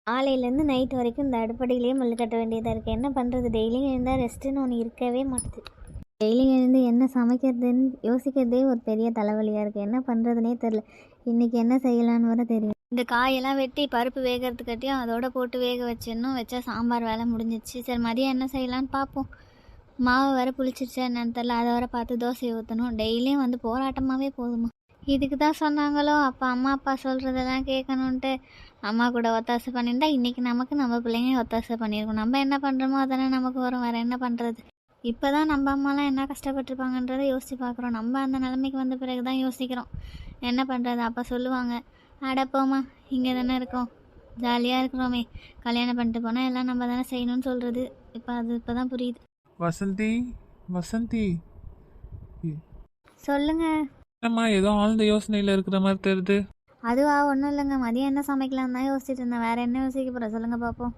காலையிலேருந்து நைட் வரைக்கும் இந்த அடுப்படியிலேயே முள் கட்ட வேண்டியதாக இருக்குது. என்ன பண்ணுறது? டெய்லியும் எழுந்தால் ரெஸ்ட்டுன்னு ஒன்று இருக்கவே மாட்டுது. டெய்லியும் எழுந்து என்ன சமைக்கிறதுன்னு யோசிக்கிறதே ஒரு பெரிய தலைவலியாக இருக்குது. என்ன பண்ணுறதுனே தெரில. இன்றைக்கி என்ன செய்யலான்னு வர தெரியும். இந்த காயெல்லாம் வெட்டி பருப்பு வேகிறதுக்கட்டியும் அதோட போட்டு வேக வச்சிடணும். வச்சா சாம்பார் வேலை முடிஞ்சிச்சு. சரி, மதியம் என்ன செய்யலான்னு பார்ப்போம். மாவு வேறு புளிச்சிருச்சா என்னன்னு தெரில. அதை வர பார்த்து தோசை ஊற்றணும். டெய்லியும் வந்து போராட்டமாகவே போதுமா. இதுக்கு தான் சொன்னாங்களோ அப்போ அம்மா அப்பா சொல்கிறதெல்லாம் கேட்கணுன்ட்டு அம்மா கூட ஒத்தாசை பண்ணியிருந்தா இன்றைக்கி நமக்கு நம்ம பிள்ளைங்க ஒத்தாசை பண்ணியிருக்கோம். நம்ம என்ன பண்ணுறோமோ அதெல்லாம் நமக்கு வரும். வேறு என்ன பண்ணுறது? இப்போ தான் நம்ம அம்மாலாம் என்ன கஷ்டப்பட்டுருப்பாங்கன்றதை யோசித்து பார்க்குறோம். நம்ம அந்த நிலைமைக்கு வந்த பிறகு தான் யோசிக்கிறோம் என்ன பண்ணுறது. அப்போ சொல்லுவாங்க, அடப்போமா இங்கே தானே இருக்கோம், ஜாலியாக இருக்கிறோமே, கல்யாணம் பண்ணிட்டு போனால் எல்லாம் நம்ம தானே செய்யணும்னு சொல்கிறது. இப்போ தான் புரியுது. வசந்தி, வசந்தி, சொல்லுங்கள். என்னம்மா ஏதோ ஆழ்ந்த யோசனையில் இருக்கிற மாதிரி தெரியுது. அதுவா? ஒன்றும் இல்லைங்க. மதியம் என்ன சமைக்கலாம் தான் யோசிச்சுட்டு இருந்தேன். வேறு என்ன யோசிக்க போகிறேன் சொல்லுங்கள் பார்ப்போம்.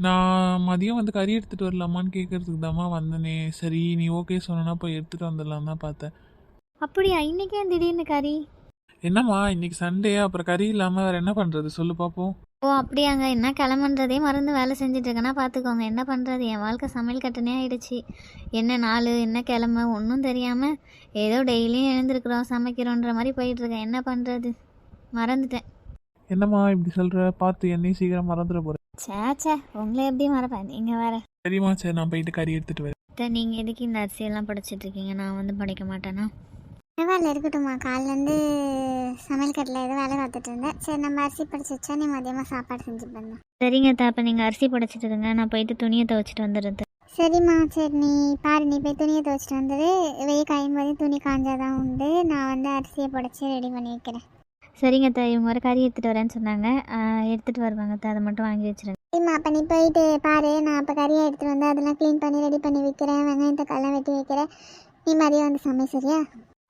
நான் மதியம் வந்து கறி எடுத்துகிட்டு வரலாமான்னு கேட்குறதுக்கு தாம்மா வந்தனே. சரி, நீ ஓகே சொன்னா போய் எடுத்துகிட்டு வந்துடலாம் தான் பார்த்தேன். அப்படியா? இன்றைக்கே திடீர்னு கறி? என்னம்மா இன்னைக்கு சண்டே, அப்புறம் கறி இல்லாமல் வேறு என்ன பண்ணுறது சொல்லு பார்ப்போம். ஓ அப்படியாங்க. என்ன கிளம்புன்றதே மறந்து வேலை செஞ்சிட்ருக்கேன்னா பார்த்துக்கோங்க. என்ன பண்ணுறது, என் வாழ்க்கை சமையல் கட்டனே ஆகிடுச்சு. என்ன நாள் என்ன கிழமை ஒன்றும் தெரியாமல் ஏதோ டெய்லியும் எழுந்திருக்கிறோம் சமைக்கிறோன்ற மாதிரி போயிட்டுருக்கேன். என்ன பண்ணுறது, மறந்துட்டேன். என்னம்மா இப்படி சொல்கிற? பார்த்து என்னையும் சீக்கிரம் மறந்துட போகிறேன். சேச்சே, உங்களை எப்படி மறப்பேன், நீங்கள் வேறு. சரிம்மா, சரி நான் போயிட்டு கறி எடுத்துகிட்டு வரேன். நீங்கள் எதுக்கு இந்த அரிசியெல்லாம் படிச்சிட்ருக்கீங்க? நான் வந்து படிக்க மாட்டேனா? வேலை இருக்கட்டும்மா. காலிலேருந்து சமையல் கட்டில் ஏதோ வேலை பார்த்துட்டு இருந்தேன். சரி, நம்ம அரிசி படிச்சு வச்சா நீ மதியமாக சாப்பாடு செஞ்சு பண்ணலாம். சரிங்க அப்போ நீங்கள் அரிசி படிச்சிட்டு இருங்க, நான் போயிட்டு துணியை துவைச்சிட்டு வந்துடுறது. சரிம்மா, சரி நீ பாரு, நீ போய் துணியை துவைச்சிட்டு வந்துடு. வெயில் காயும் போது துணி காஞ்சாதான் உண்டு. நான் வந்து அரிசியை புடச்சி ரெடி பண்ணி வைக்கிறேன். சரிங்க இவங்க வர கறி எடுத்துகிட்டு வரேன்னு சொன்னாங்க. எடுத்துகிட்டு வருவாங்க அதை மட்டும் வாங்கி வச்சுருங்க. சரிம்மா, அப்போ நீ போயிட்டு பாரு. நான் அப்போ கறியை எடுத்துகிட்டு வந்து அதெல்லாம் க்ளீன் பண்ணி ரெடி பண்ணி வைக்கிறேன். வெங்காயம் தக்காளிலாம் வெட்டி வைக்கிறேன். நீ மதியம் வந்து சமை, சரியா?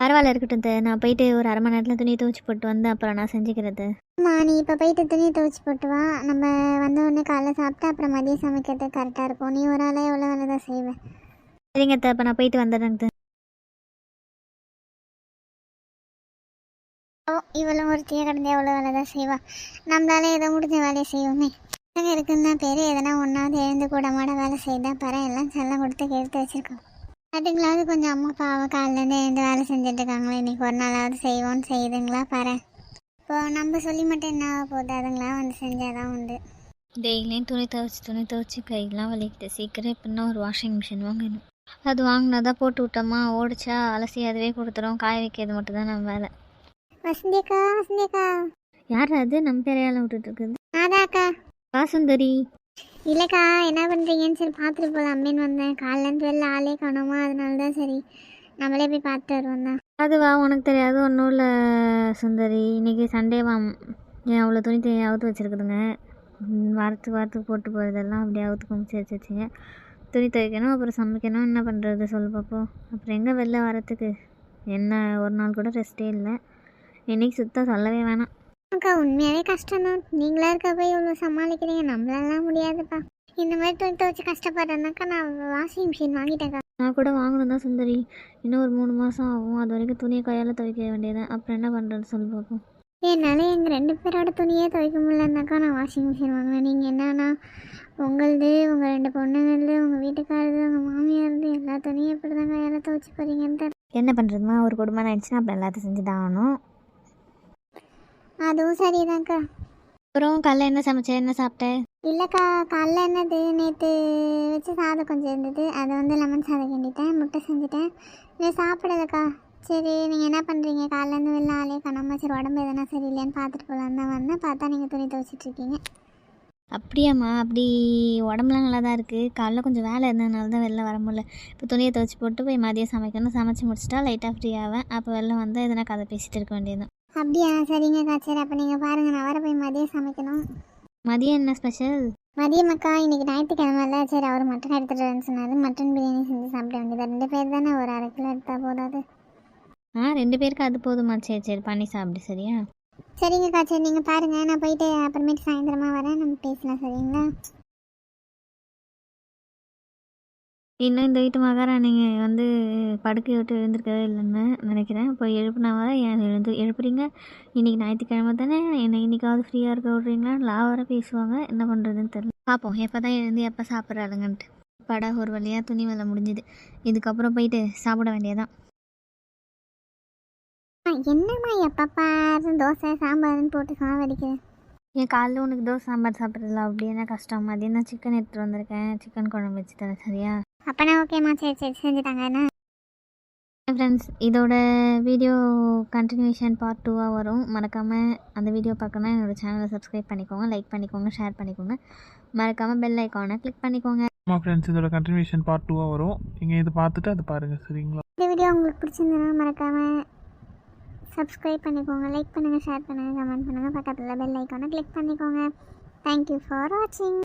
பரவாயில்ல, இருக்கட்டும் நான் போயிட்டு ஒரு அரை மணி நேரத்தில் துணியை துவைச்சி போட்டு வந்து அப்புறம் நான் செஞ்சுக்கிறது. அம்மா, நீ இப்போ போயிட்டு துணியை துவைச்சி போட்டு வா. நம்ம வந்த உடனே காலைல சாப்பிட்டா அப்புறம் மதியம் சமைக்கிறதுக்கு கரெக்டாக இருக்கும். நீ ஒரு ஆளே எவ்வளோ வேலை தான் செய்வேன். சரிங்க அப்போ நான் போயிட்டு வந்துடுறேங்க. இவளும் ஒருத்தியை கடந்து எவ்வளோ வேலை தான் செய்வா. நம்மளால ஏதோ முடிஞ்ச வேலையை செய்வோமே. இருக்குன்னு தான் பேர். எதனா ஒன்றாவது எழுந்து கூட மாட வேலை செய்தா பாரு. எல்லாம் செல்லம் கொடுத்து எடுத்து வச்சுருக்கோம். அதுங்களாவது கொஞ்சம் அம்மா பாவம் காலிலேருந்து எழுந்து வேலை செஞ்சுட்டு இருக்காங்களே. இன்றைக்கி ஒரு நாளாவது செய்வோன்னு செய்யுதுங்களா பாரு. இப்போ நம்ம சொல்லி மட்டும் என்ன ஆக போகுது? அதுங்களாம் வந்து செஞ்சாதான் உண்டு. டெய்லியும் துணி துவைச்சி கையெல்லாம் வலிக்குது. சீக்கிரம் இப்போனா ஒரு வாஷிங் மிஷின் வாங்கணும். அது வாங்கினா தான் போட்டு விட்டோமா, ஓடிச்சா அலசி அதுவே கொடுத்துரும். காய வைக்கிறது மட்டும் தான் நம்ம வேலை. வசந்தியக்கா, வசந்தியக்கா. யார் அது நம்ம பேரையால விட்டுட்டு இருக்குது? அதாக்கா. சுந்தரி. இல்லைக்கா, என்ன பண்ணுறீங்கன்னு சரி பார்த்துட்டு போகலாம் அப்படின்னு வந்தேன். காலிலேருந்து வெளில ஆளே காணோமா, அதனால தான் சரி நம்மளே போய் பார்த்துட்டு வருவோம் தான். அதுவா? உனக்கு தெரியாது ஒன்றும் இல்லை சுந்தரி. இன்றைக்கி சண்டேவா, ஏன் அவ்வளோ துணி அவுத்து வச்சுருக்குதுங்க. வாரத்துக்கு போட்டு போகிறதெல்லாம் அப்படியே அவுத்து குமிச்சு வச்சு வச்சுங்க. துணி துவைக்கணும், அப்புறம் சமைக்கணும். என்ன பண்ணுறது சொல்லு பார்ப்போம். அப்புறம் எங்கே வெளில வரத்துக்கு? என்ன ஒரு நாள் கூட ரெஸ்ட்டே இல்லை. இன்றைக்கி சுத்தம் சொல்லவே வேணாம். அக்கா, உண்மையாகவே கஷ்டம்தான். நீங்களா இருக்க போய் இவ்வளோ சமாளிக்கிறீங்க. நம்மளாலாம் முடியாதுப்பா. இந்த மாதிரி துணி துவைச்சி கஷ்டப்படுறேன்னாக்கா நான் வாஷிங் மிஷின் வாங்கிட்டேக்கா. நான் கூட வாங்கணும் தான் சுந்தரி. இன்னும் ஒரு 3 மாதம் ஆகும். அது வரைக்கும் துணியை கையால் துவைக்க வேண்டியது. அப்புறம் என்ன பண்ணுறது சொல்லி பார்ப்போம். என்னால் எங்கள் 2 பேரோட துணியே துவைக்க முடியலன்னாக்கா நான் வாஷிங் மிஷின் வாங்கினேன். நீங்கள் என்னன்னா உங்களது, உங்கள் 2 பொண்ணுங்களது, உங்கள் வீட்டுக்காரது, உங்கள் மாமியாரது எல்லா துணியும் எப்படி தான் கையால் துவைச்சி போகிறீங்கன்னு என்ன பண்ணுறதுமா? ஒரு குடும்பம் ஆயிடுச்சுன்னா அப்புறம் எல்லாத்தையும் செஞ்சு தான் ஆகணும். அதுவும் சரிதான்க்கா. அப்புறம் காலைல என்ன சமைச்சேன், என்ன சாப்பிட்டேன்? இல்லைக்கா, காலைல என்னது நேற்று வச்சு சாதம் கொஞ்சம் இருந்தது. அதை வந்து லெமன் சாதம் கிண்டிட்டேன், முட்டை செஞ்சுட்டேன். இதை சாப்பிடலக்கா. சரி, நீங்கள் என்ன பண்ணுறீங்க? காலையிலேருந்து வெளில ஆளே காணாமல். சரி, உடம்பு எதனா சரியில்லையான்னு பார்த்துட்டு போகலான்னு தான் வந்தேன். பார்த்தா நீங்கள் துணி துவைச்சிட்ருக்கீங்க. அப்படியாம்மா? அப்படி உடம்புலாம் நல்லா தான் இருக்குது. காலைல கொஞ்சம் வேலை இருந்ததுனால தான் வெளில வர முடியல. இப்போ துணியை துவைச்சி போட்டு போய் மதியம் சமைக்கணும். சமைச்சு முடிச்சிட்டா லைட்டாக ஃப்ரீ ஆவேன். அப்போ வெளில வந்து எதனா கதை பேசிகிட்டு இருக்க வேண்டியது. அப்படியா? சரிங்கக்கா. சரி, அப்போ நீங்கள் பாருங்கள், நான் வர போய் மதியம் சமைக்கணும். மதியம் என்ன ஸ்பெஷல்? மதியம் அக்கா, இன்றைக்கி ஞாயிற்றுக்கிழமை. சரி, அவர் மட்டன் எடுத்துகிட்டு சொன்னார். மட்டன் பிரியாணி செஞ்சு சாப்பிட வேண்டியது. 2 பேர் தானே, ஒரு 1/2 கிலோ எடுத்தால் போதாது. 2 பேருக்கு அது போதுமா? சரி பண்ணி சாப்பிடு. சரியா? சரிங்கக்கா. சரி, நீங்கள் பாருங்கள், நான் போயிட்டு அப்புறமேட்டு சாயந்தரமாக வரேன். நம்ம பேசலாம், சரிங்களா? இன்னும் இந்த வீட்டு மகாராணிங்க வந்து படுக்கை விட்டு எழுந்திருக்கவே இல்லைன்னு நினைக்கிறேன். போய் எழுப்புனாவா ஏன் எழுப்புறீங்க, இன்றைக்கி ஞாயிற்றுக்கிழமை தானே, என்னை இன்றைக்காவது ஃப்ரீயாக இருக்க விட்றீங்களா, வர பேசுவாங்க. என்ன பண்ணுறதுன்னு தெரியல. பார்ப்போம் எப்போ தான் எழுந்து எப்போ சாப்பிட்றாளுங்கன்ட்டு. படா ஒரு வழியாக துணி வேலை முடிஞ்சுது. இதுக்கப்புறம் போயிட்டு சாப்பிட வேண்டியதான். என்னம்மா எப்போ பாரு தோசை சாம்பார்னு போட்டு சாவடிக்கிறேன். என் காலைல உனக்கு தோசை சாம்பார் சாப்பிட்றதுல அப்படி என்ன கஷ்டம்? மதியம் தான் சிக்கன் எடுத்துகிட்டு வந்திருக்கேன், சிக்கன் குழம்பு வச்சு தரேன் சரியா? அப்போனா ஓகேம்மா, சரி சரி செஞ்சுட்டாங்க. என்ன ஃப்ரெண்ட்ஸ், இதோட வீடியோ கண்டினியூஷன் பார்ட் 2 வரும். மறக்காமல் அந்த வீடியோ பார்க்கணுன்னா என்னோடய சேனலை சப்ஸ்கிரைப் பண்ணிக்கோங்க, லைக் பண்ணிக்கோங்க, ஷேர் பண்ணிக்கோங்க. மறக்காமல் பெல் ஐக்கானை கிளிக் பண்ணிக்கோங்க. ஆமாம் ஃப்ரெண்ட்ஸ், இதோட கண்டினியூஷன் பார்ட் 2 வரும். நீங்கள் இது பார்த்துட்டு அது பாருங்கள் சரிங்களா? இந்த வீடியோ உங்களுக்கு பிடிச்சிருந்ததுன்னா மறக்காமல் சப்ஸ்கிரைப் பண்ணிக்கோங்க, லைக் பண்ணுங்கள், ஷேர் பண்ணுங்கள், கமெண்ட் பண்ணுங்கள், பக்கத்தில் பெல் ஐக்கானை கிளிக் பண்ணிக்கோங்க. தேங்க்யூ ஃபார் வாட்சிங்.